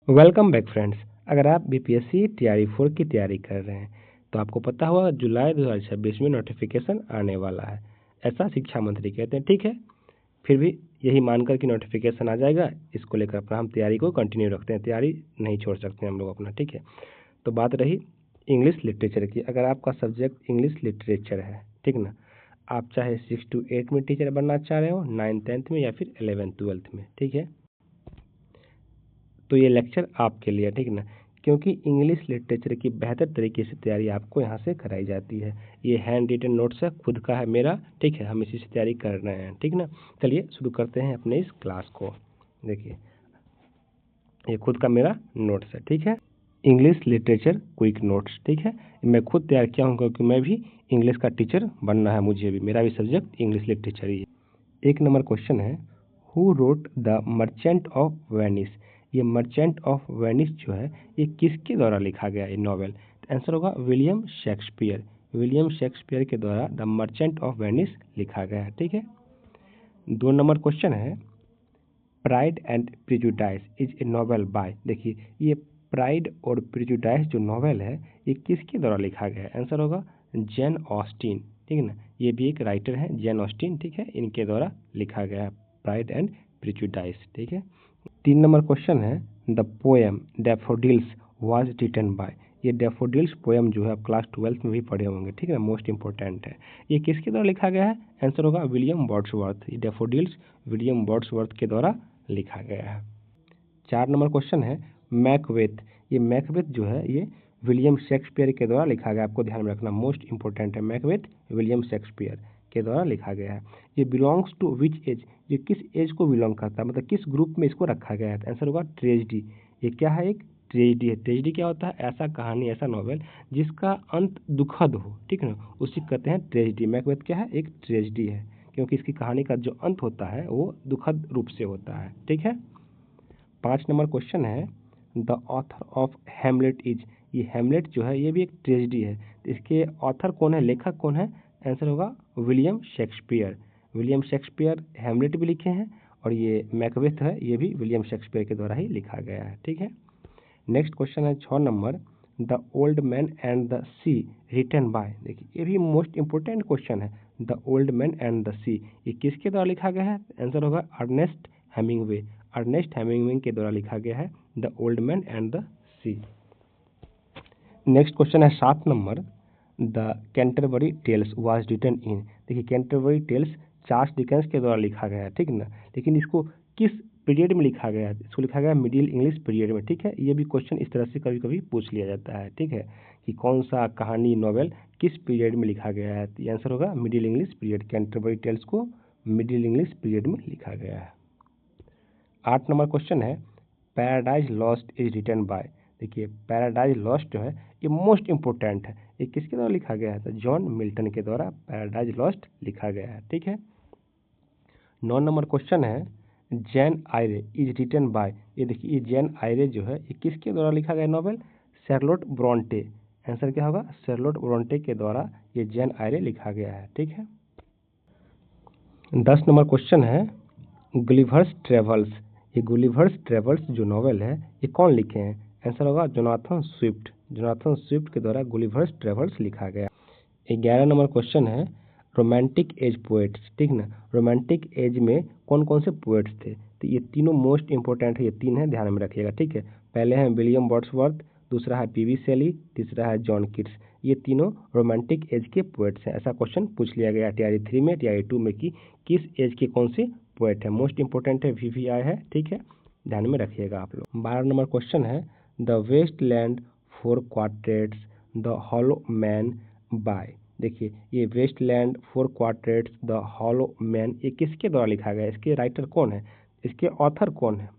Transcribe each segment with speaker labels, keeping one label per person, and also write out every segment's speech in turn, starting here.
Speaker 1: Welcome back friends. अगर आप BPSC TRE 4 की तैयारी कर रहे हैं तो आपको पता होगा जुलाई 2026 में नोटिफिकेशन आने वाला है, ऐसा शिक्षा मंत्री कहते हैं। ठीक है, फिर भी यही मानकर कि नोटिफिकेशन आ जाएगा, इसको लेकर अपना हम तैयारी को कंटिन्यू रखते हैं, तैयारी नहीं छोड़ सकते हम लोग अपना। ठीक है, तो बात रही इंग्लिश लिटरेचर की। अगर आपका सब्जेक्ट इंग्लिश लिटरेचर है, ठीक ना, आप चाहे 6 to 8 में टीचर बनना चाह रहे हो, 9th 10th में या फिर 11th 12th में, ठीक है, तो ये लेक्चर आपके लिए, ठीक ना, क्योंकि इंग्लिश लिटरेचर की बेहतर तरीके से तैयारी आपको यहाँ से कराई जाती है। ये हैंड रिटन नोट्स है, खुद का है मेरा, ठीक है, हम इसी से तैयारी कर रहे हैं, ठीक ना। चलिए शुरू करते हैं अपने इस क्लास को। देखिए, ये खुद का मेरा नोट्स है, ठीक है, इंग्लिश लिटरेचर क्विक नोट्स, ठीक है। मैं खुद तैयार किया हूँ क्योंकि मैं भी इंग्लिश का टीचर बनना है, मुझे भी, मेरा भी सब्जेक्ट इंग्लिश लिटरेचर ही है। 1 नंबर क्वेश्चन है, who wrote the merchant of Venice. ये मर्चेंट ऑफ वेनिस जो है ये किसके द्वारा लिखा गया ये नॉवेल? तो आंसर होगा विलियम शेक्सपियर। विलियम शेक्सपियर के द्वारा द मर्चेंट ऑफ वेनिस लिखा गया है, ठीक है। 2 नंबर क्वेश्चन है, pride and prejudice is a novel by. देखिए, ये प्राइड और प्रिजुडाइस जो नॉवेल है ये किसके द्वारा लिखा गया है? आंसर होगा जेन ऑस्टिन, ठीक है ना, ये भी एक राइटर है, जेन ऑस्टिन, ठीक है, इनके द्वारा लिखा गया है प्राइड एंड प्रिजुडाइस, ठीक है। 3 नंबर क्वेश्चन है, the poem daffodils was written by. ये डैफोडिल्स पोएम जो है आप क्लास 12th में भी पढ़े होंगे, ठीक है ना, मोस्ट इंपॉर्टेंट है। ये किसके द्वारा लिखा गया है? आंसर होगा विलियम वर्ड्सवर्थ। ये डैफोडिल्स विलियम वर्ड्सवर्थ के द्वारा लिखा गया है। 4 नंबर क्वेश्चन है, मैकबेथ। ये मैकबेथ जो है ये विलियम शेक्सपियर के द्वारा लिखा गया, आपको ध्यान में रखना, मोस्ट इंपॉर्टेंट है। मैकबेथ विलियम शेक्सपियर के द्वारा लिखा गया है। ये बिलोंग्स टू विच एज, ये किस एज को बिलोंग करता है, मतलब किस ग्रुप में इसको रखा गया है? आंसर होगा ट्रेजेडी। ये क्या है? एक ट्रेजेडी है। ट्रेजेडी क्या होता है? ऐसा कहानी, ऐसा नॉवेल जिसका अंत दुखद हो, ठीक है ना, उसी कहते हैं ट्रेजेडी। मैकबेथ क्या है? एक ट्रेजेडी है, क्योंकि इसकी कहानी का जो अंत होता है वो दुखद रूप से होता है, ठीक है। 5 नंबर क्वेश्चन है, the author of Hamlet is. ये हेमलेट जो है ये भी एक ट्रेजेडी है, तो इसके ऑथर कौन है, लेखक कौन है? आंसर होगा विलियम शेक्सपियर। विलियम शेक्सपियर हेमलेट भी लिखे हैं, और ये मैकबेथ है ये भी विलियम शेक्सपियर के द्वारा ही लिखा गया है, ठीक है। नेक्स्ट क्वेश्चन है 6 नंबर, the old man and the sea written by. देखिए, ये भी मोस्ट इंपोर्टेंट क्वेश्चन है। The old man and the sea ये किसके द्वारा लिखा गया है? आंसर होगा अर्नेस्ट हेमिंगवे। अर्नेस्ट हेमिंगवे के द्वारा लिखा गया है the old man and the sea. Next question है 7 number, the Canterbury tales was written in. देखिए, कैंटरबरी टेल्स चार्ल्स डिकेंस के द्वारा लिखा गया है, ठीक ना, लेकिन इसको किस पीरियड में लिखा गया है? इसको लिखा गया है मिडिल इंग्लिश पीरियड में, ठीक है। ये भी क्वेश्चन इस तरह से कभी कभी पूछ लिया जाता है, ठीक है, कि कौन सा कहानी नॉवेल किस पीरियड में लिखा गया है? तो आंसर होगा middle English period. Canterbury tales को मिडिल इंग्लिश पीरियड में लिखा गया है। 8 नंबर क्वेश्चन है, paradise lost is written by. देखिए, पैराडाइज लॉस्ट जो है ये मोस्ट इंपोर्टेंट है, ये किसके द्वारा लिखा गया है? तो जॉन मिल्टन के द्वारा पैराडाइज लॉस्ट लिखा गया है, ठीक है। 9 नंबर क्वेश्चन है, Jane Eyre is written by. ये देखिए, ये जैन आयरे जो है ये किसके द्वारा लिखा गया नॉवेल? Charlotte Bronte. आंसर क्या होगा? शार्लोट ब्रोंटे के द्वारा ये जैन आयरे लिखा गया है, ठीक है। 10 नंबर क्वेश्चन है, गुलिवर्स ट्रेवल्स। ये गुलिवर्स ट्रेवल्स जो नॉवेल है ये कौन लिखे हैं? आंसर होगा जोनाथन स्विफ्ट। जोनाथन स्विफ्ट के द्वारा गुलिवर्स ट्रेवल्स लिखा गया। 11 नंबर क्वेश्चन है, रोमांटिक एज पोएट्स, ठीक ना, रोमांटिक एज में कौन कौन से पोएट्स थे? तो ये तीनों मोस्ट इंपॉर्टेंट है, ये 3 है, ध्यान में रखिएगा, ठीक है। पहले हैं विलियम वर्ड्सवर्थ, दूसरा है पीवी शेली, तीसरा है जॉन किट्स। ये तीनों रोमांटिक एज के पोएट्स हैं। ऐसा क्वेश्चन पूछ लिया गया टीआरई 3 में, टीआरई 2 में, कि किस एज के कौन से पोएट है? मोस्ट इंपॉर्टेंट है, वीवीआई है, ठीक है, ध्यान में रखिएगा आप लोग। 12 नंबर क्वेश्चन है, the waste land 4 quartets the hollow man by. देखिए, ये waste land 4 quartets the hollow man ये किसके द्वारा लिखा गया है? इसके राइटर कौन है? इसके ऑथर कौन है?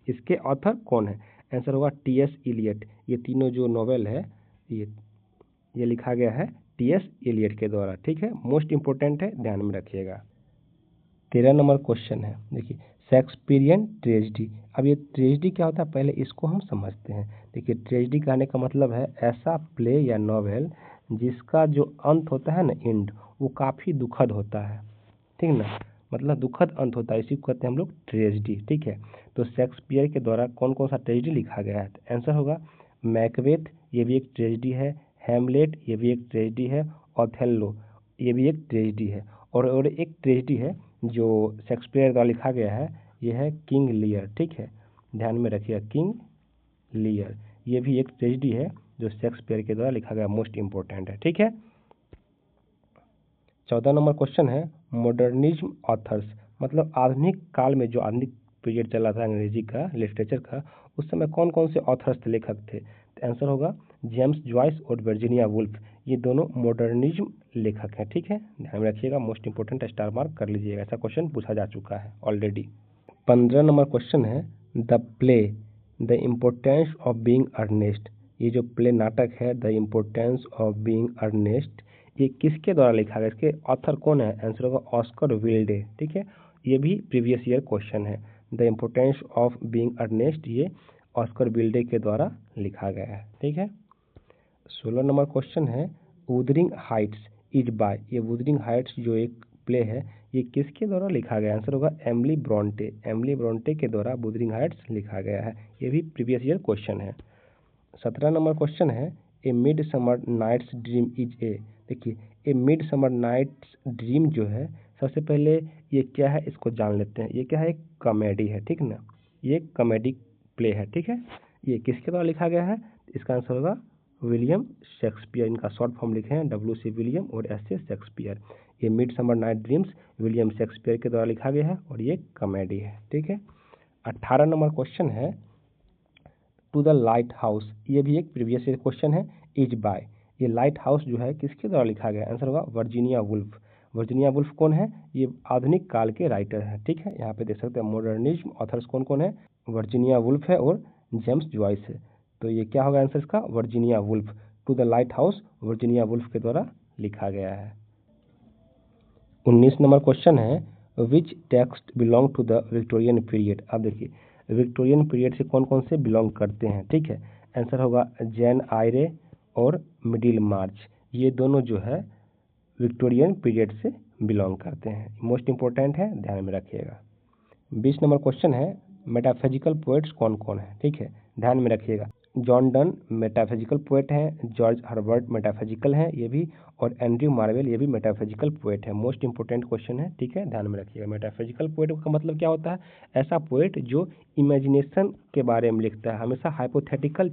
Speaker 1: इसके ऑथर कौन है? आंसर होगा टीएस इलियट। ये तीनों जो नॉवेल है ये लिखा गया है टीएस इलियट के द्वारा, ठीक है, मोस्ट इंपॉर्टेंट है, ध्यान में रखिएगा। 13 नंबर क्वेश्चन है, देखिए, शेक्सपियरियन ट्रेजेडी। अब ये ट्रेजेडी क्या होता है पहले इसको हम समझते हैं। देखिए, ट्रेजेडी कहने का मतलब है ऐसा प्ले या नॉवेल जिसका जो अंत होता है ना, एंड, वो काफ़ी दुखद होता है, ठीक ना, मतलब दुखद अंत होता है, इसी को कहते हैं हम लोग ट्रेजेडी। ठीक है, तो शेक्सपियर के द्वारा कौन कौन सा ट्रेजेडी लिखा गया है? तो आंसर होगा मैकबेथ, ये भी एक ट्रेजेडी है, हैमलेट ये भी एक ट्रेजेडी है, ओथेल्लो ये भी एक ट्रेजेडी है, और एक ट्रेजेडी है जो शेक्सपियर द्वारा लिखा गया है, ये है किंग लियर। ठीक है, ध्यान में रखिएगा, किंग लियर ये भी एक ट्रेजेडी है जो शेक्सपियर के द्वारा लिखा गया, मोस्ट इंपॉर्टेंट है। ठीक है, 14 नंबर क्वेश्चन है मॉडर्निज्म ऑथर्स, मतलब आधुनिक काल में जो आधुनिक पीरियड चला था अंग्रेजी का लिटरेचर का, उस समय कौन कौन से ऑथर्स थे, लेखक थे? तो आंसर होगा जेम्स जॉयस और वर्जीनिया वुल्फ, ये दोनों मॉडर्निज्म लेखक हैं। ठीक है, ध्यान में रखिएगा, मोस्ट इंपॉर्टेंट, स्टार मार्क कर लीजिएगा, ऐसा क्वेश्चन पूछा जा चुका है ऑलरेडी। 15 नंबर क्वेश्चन है the play the importance of being earnest, ये जो प्ले नाटक है the importance of being earnest, ये किसके द्वारा लिखा गया, इसके ऑथर कौन है? आंसर होगा ऑस्कर विल्डे। ठीक है, ये भी प्रीवियस ईयर क्वेश्चन है, the importance of being earnest ये ऑस्कर विल्डे के द्वारा लिखा गया है। ठीक है, 16 नंबर क्वेश्चन है वुदरिंग हाइट्स इज बाय, ये वुदरिंग हाइट्स जो एक प्ले है ये किसके द्वारा लिखा गया? आंसर होगा एमिली ब्रोंटे, एमिली ब्रोंटे के द्वारा वुदरिंग हाइट्स लिखा गया है, ये भी प्रीवियस ईयर क्वेश्चन है। 17 नंबर क्वेश्चन है a midsummer night's dream is a, देखिए a midsummer night's dream जो है, सबसे पहले ये क्या है इसको जान लेते हैं। ये क्या है? एक कॉमेडी है, ठीक ना, ये कॉमेडी प्ले है। ठीक है, ये किसके द्वारा लिखा गया है? इसका आंसर होगा विलियम शेक्सपियर, इनका शॉर्ट फॉर्म लिखे हैं WC विलियम और S.A. शेक्सपियर। ये mid summer night dreams William Shakespeare के द्वारा लिखा गया है और ये कॉमेडी है। ठीक है, 18 नंबर क्वेश्चन है टू द लाइट हाउस, ये भी एक प्रीवियस ईयर क्वेश्चन है, इज बाय, ये लाइट हाउस जो है किसके द्वारा लिखा गया? आंसर होगा वर्जीनिया वुल्फ। वर्जीनिया वुल्फ कौन है? ये आधुनिक काल के राइटर हैं। ठीक है, यहाँ पे देख सकते हैं मॉडर्निज्म ऑथर्स कौन कौन है, वर्जीनिया वुल्फ है और जेम्स जॉयस है, तो ये क्या होगा आंसर इसका? Virginia Woolf. To the lighthouse Virginia Woolf के द्वारा लिखा गया है। 19 नंबर क्वेश्चन है which text belong to the Victorian period, अब देखिए विक्टोरियन पीरियड से कौन कौन से बिलोंग करते हैं? ठीक है, आंसर होगा जैन आयरे और मिडिल मार्च, ये दोनों जो है विक्टोरियन पीरियड से बिलोंग करते हैं, मोस्ट इंपॉर्टेंट है, ध्यान में रखिएगा। 20 नंबर क्वेश्चन है मेटाफिजिकल पोएट्स कौन कौन है? ठीक है, ध्यान में रखिएगा, जॉन डन मेटाफिजिकल पोएट हैं, जॉर्ज हर्बर्ट मेटाफिजिकल हैं ये भी, और एंड्रयू मार्वेल ये भी मेटाफिजिकल पोएट है, मोस्ट इंपॉर्टेंट क्वेश्चन है। ठीक है, ध्यान में रखिएगा। मेटाफिजिकल पोएट का मतलब क्या होता है? ऐसा पोएट जो इमेजिनेशन के बारे में लिखता है, हमेशा हाइपोथेटिकल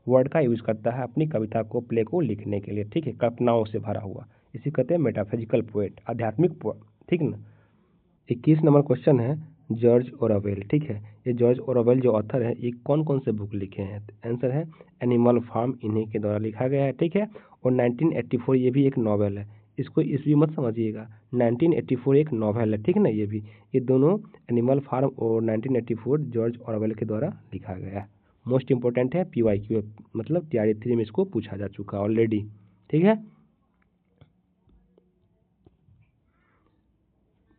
Speaker 1: वर्ड का यूज करता है अपनी कविता को, प्ले को लिखने के लिए। ठीक है, कल्पनाओं से भरा हुआ, इसी कहते हैं मेटाफिजिकल पोएट, आध्यात्मिक पोएट। ठीक ना। 21 नंबर क्वेश्चन है जॉर्ज ओरवेल। ठीक है, ये जॉर्ज ओरवेल जो ऑथर है ये कौन कौन से बुक लिखे हैं? आंसर है एनिमल फार्म, इन्हीं के द्वारा लिखा गया है। ठीक है, और 1984 ये भी एक नॉवेल है, इसको ईस्वी मत समझिएगा, 1984 एक नॉवेल है। ठीक है ना, ये दोनों एनिमल फार्म और 1984 जॉर्ज ओरवेल के द्वारा लिखा गया है, मोस्ट इंपॉर्टेंट है, PYQ मतलब TRE 3 में इसको पूछा जा चुका है ऑलरेडी। ठीक है,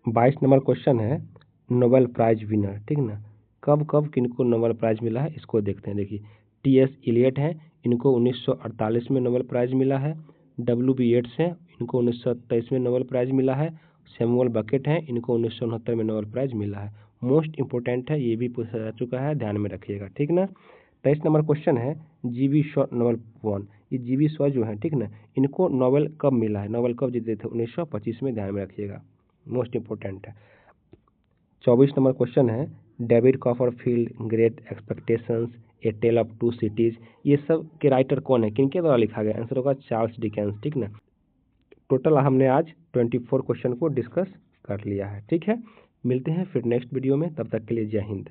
Speaker 1: 22 नंबर क्वेश्चन है नोबेल प्राइज विनर। ठीक ना, कब कब किनको नोबेल प्राइज मिला है इसको देखते हैं। देखिए TS इलियट हैं, इनको 1948 में नोबेल प्राइज मिला है। WB येट्स हैं, इनको 1927 में नोबेल प्राइज मिला है। सैमुअल बकेट हैं, इनको 1969 में नोबेल प्राइज मिला है, मोस्ट इंपॉर्टेंट है, ये भी पूछा जा चुका है, ध्यान में रखिएगा। ठीक ना। 23 नंबर क्वेश्चन है GB शॉ नोबेल वन, ये GB शॉ जो है, ठीक ना, इनको नोबेल कब मिला है, नोबेल कब जीते थे? 1925 में, ध्यान में रखिएगा, मोस्ट इंपॉर्टेंट है। 24 नंबर क्वेश्चन है David Copperfield great expectations a tale of two cities, ये सब के राइटर कौन है, किनके द्वारा लिखा गया? आंसर होगा चार्ल्स डिकेंस। ठीक ना। टोटल हमने आज 24 क्वेश्चन को डिस्कस कर लिया है। ठीक है, मिलते हैं फिर नेक्स्ट वीडियो में, तब तक के लिए जय हिंद।